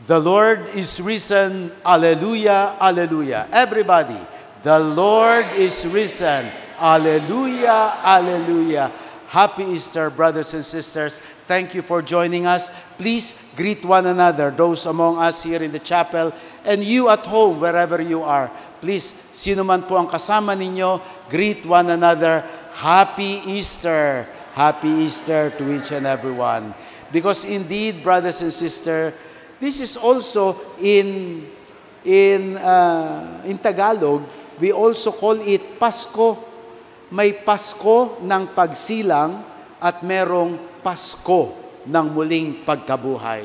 The Lord is risen. Alleluia, alleluia. Everybody, the Lord is risen. Alleluia, alleluia. Happy Easter, brothers and sisters. Thank you for joining us. Please greet one another, those among us here in the chapel, and you at home, wherever you are. Please, sino man po ang kasama ninyo, greet one another. Happy Easter. Happy Easter to each and every one. Because indeed, brothers and sisters, this is also in Tagalog, we also call it Pasko. May Pasko ng pagsilang at merong Pasko ng muling pagkabuhay.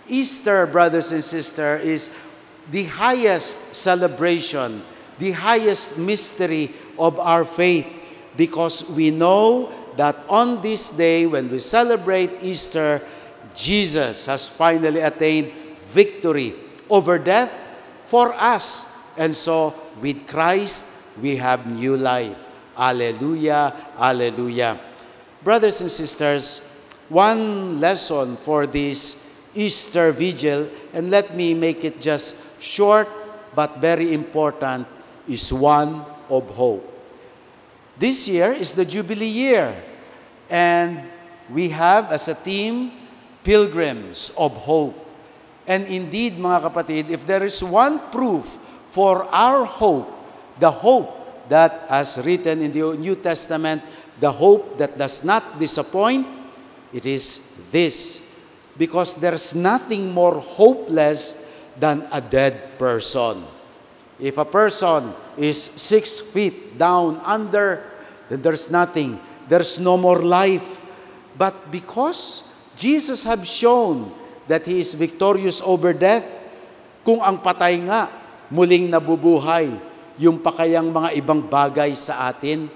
Easter, brothers and sisters, is the highest celebration, the highest mystery of our faith, because we know that on this day when we celebrate Easter, Jesus has finally attained victory over death for us. And so, with Christ, we have new life. Alleluia, alleluia. Brothers and sisters, one lesson for this Easter Vigil, and let me make it just short but very important, is one of hope. This year is the Jubilee year, and we have as a team, Pilgrims of Hope. And indeed, mga kapatid, if there is one proof for our hope, the hope that as written in the New Testament, the hope that does not disappoint, it is this. Because there's nothing more hopeless than a dead person. If a person is 6 feet down under, then there's nothing. There's no more life. But because Jesus have shown that He is victorious over death, kung ang patay nga muling nabubuhay, yung pakayang mga ibang bagay sa atin,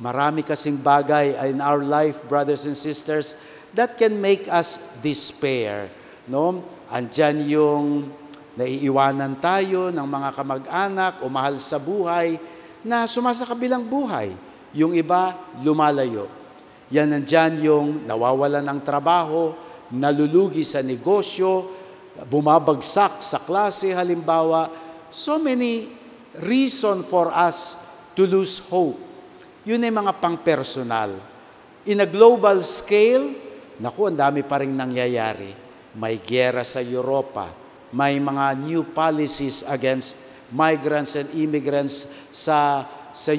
marami kasing bagay in our life, brothers and sisters, that can make us despair. No? Andyan yung naiiwanan tayo ng mga kamag-anak o mahal sa buhay na sumasakabilang buhay. Yung iba, lumalayo. Yan nandyan yung nawawalan ng trabaho, nalulugi sa negosyo, bumabagsak sa klase, halimbawa. So many reason for us to lose hope. Yun ay mga pang-personal. In a global scale, naku, ang dami pa rin nangyayari. May gyera sa Europa, may mga new policies against migrants and immigrants sa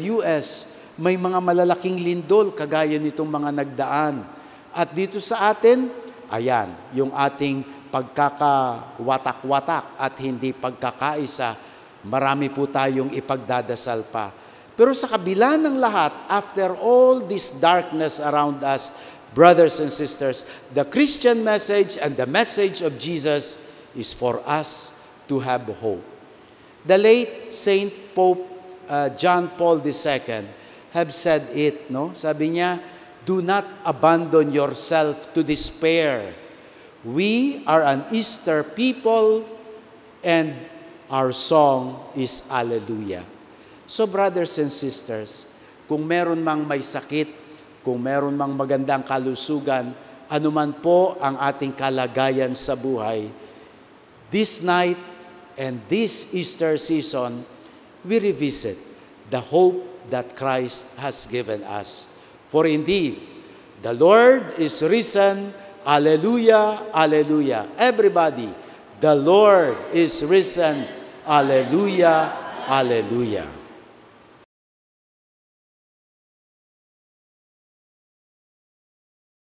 US, may mga malalaking lindol kagaya nitong mga nagdaan. At dito sa atin, ayan, yung ating pagkakawatak-watak at hindi pagkakaisa, marami po tayong ipagdadasal pa. Pero sa kabila ng lahat, after all this darkness around us, brothers and sisters, the Christian message and the message of Jesus is for us to have hope. The late Saint Pope John Paul II have said it, no? Sabi niya, do not abandon yourself to despair. We are an Easter people and our song is Alleluia. So brothers and sisters, kung meron mang may sakit, kung meron mang magandang kalusugan, anuman po ang ating kalagayan sa buhay, this night and this Easter season, we revisit the hope that Christ has given us. For indeed, the Lord is risen. Alleluia, alleluia. Everybody, the Lord is risen. Alleluia, alleluia.